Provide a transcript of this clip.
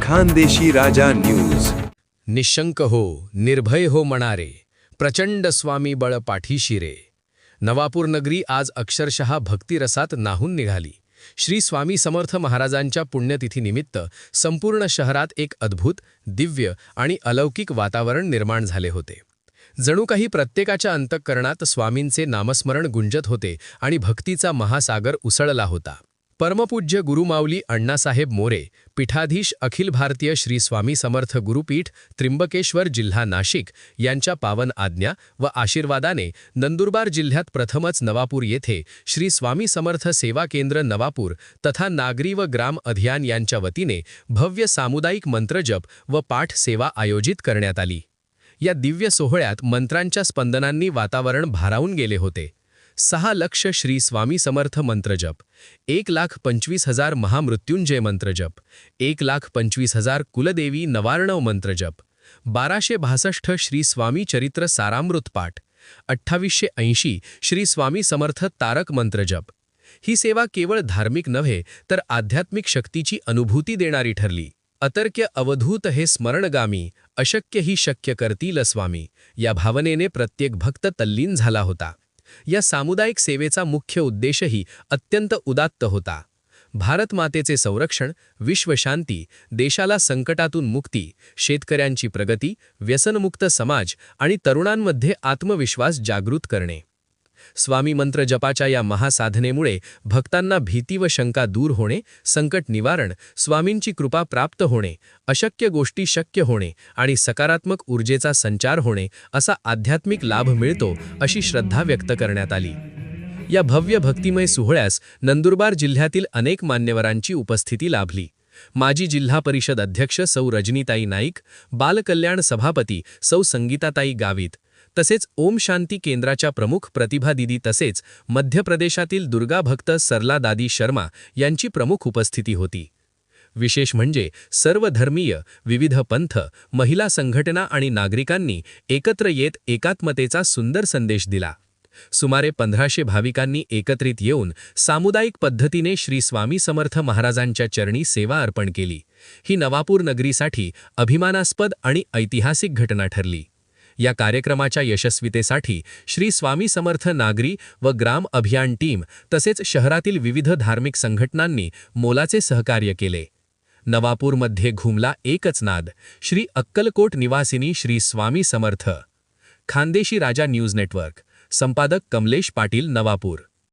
खानदेशी राजा news. Nishank हो, निर्भय हो मनारे, प्रचंड स्वामी बळ पाठीशी रे. नवापूर नगरी आज अक्षरशः भक्तिरसात न्हाऊन निघाली. श्री स्वामी समर्थ महाराजांच्या पुण्यतिथीनिमित्त संपूर्ण शहरात एक अद्भुत, दिव्य आणि अलौकिक वातावरण निर्माण झाले होते. जणू काही प्रत्येकाच्या अंतःकरणात स्वामींचे नामस्मरण गुंजत होते आणि भक्तीचा महासागर उसळला होता. परमपूज्य गुरुमाऊली अण्णासाहेब मोरे, पीठाधीश अखिल भारतीय श्री स्वामी समर्थ गुरुपीठ त्र्यंबकेश्वर जिल्हा नाशिक यांच्या पावन आज्ञा व आशीर्वादाने नंदुरबार जिल्ह्यात प्रथमच नवापूर येथे श्री स्वामी समर्थ सेवा केंद्र नवापूर तथा नागरी व ग्राम अभियान यांच्या वतीने भव्य सामुदायिक मंत्रजप व पाठ सेवा आयोजित करण्यात आली. या दिव्य सोहळ्यात मंत्रांच्या स्पंदनांनी वातावरण भारावून गेले होते. 6 लक्ष श्री स्वामी समर्थ मंत्रजप, 1,25,000 महामृत्युंजय मंत्रजप, 1,25,000 कुलदेवी नवार्णव मंत्रजप, 1262 श्री स्वामी चरित्र सारामृत पाठ, 2880 श्री स्वामी समर्थ तारक मंत्रजप. ही सेवा केवळ धार्मिक नव्हे तर आध्यात्मिक शक्तीची अनुभूती देणारी ठरली. अतर्क्य अवधूत हे स्मरणगामी, अशक्य ही शक्य करतील स्वामी, या भावनेने प्रत्येक भक्त तल्लीन झाला होता. या सामुदायिक सेवेचा मुख्य उद्देशही अत्यंत उदात्त होता. भारत मातेचे संरक्षण, विश्वशांती, देशाला संकटातून मुक्ती, शेतकऱ्यांची प्रगती, व्यसनमुक्त समाज आणि तरुणांमध्ये आत्मविश्वास जागृत करणे. स्वामी मंत्र जपाच्या या महासाधनेमुळे भक्तांना भीती व शंका दूर होणे, संकट निवारण, स्वामींची कृपा प्राप्त होणे, अशक्य गोष्टी शक्य होणे आणि सकारात्मक ऊर्जेचा संचार होणे असा आध्यात्मिक लाभ मिळतो अशी श्रद्धा व्यक्त करण्यात आली. या भव्य भक्तिमय सोहळ्यास नंदुरबार जिल्ह्यातील अनेक मान्यवरांची उपस्थिती लाभली. माजी जिल्हा परिषद अध्यक्ष सौ रजनीताई नाईक, बालकल्याण सभापती सौ संगीताताई गावित, तसेच ओम शांती केंद्राच्या प्रमुख प्रतिभा दिदी तसेच मध्य प्रदेशातील दुर्गा भक्त सरला दादी शर्मा यांची प्रमुख उपस्थिती होती. विशेष म्हणजे सर्व धर्मीय, विविध पंथ, महिला संघटना आणि नागरिकांनी एकत्र येत एकात्मतेचा सुंदर संदेश दिला. सुमारे 1500 भाविकांनी एकत्रित येऊन सामुदायिक पद्धतीने श्री स्वामी समर्थ महाराजांच्या चरणी सेवा अर्पण केली. ही नवापूर नगरीसाठी अभिमानास्पद आणि ऐतिहासिक घटना ठरली. या कार्यक्रमाच्या यशस्वीतेसाठी श्री स्वामी समर्थ नागरी व ग्राम अभियान टीम तसेच शहरातील विविध धार्मिक संघटनांनी मोलाचे सहकार्य केले. नवापूरमध्ये घुमला एकच नाद, श्री अक्कलकोट निवासिनी श्री स्वामी समर्थ. खानदेशी राजा न्यूज नेटवर्क. संपादक कमलेश पाटील, नवापूर.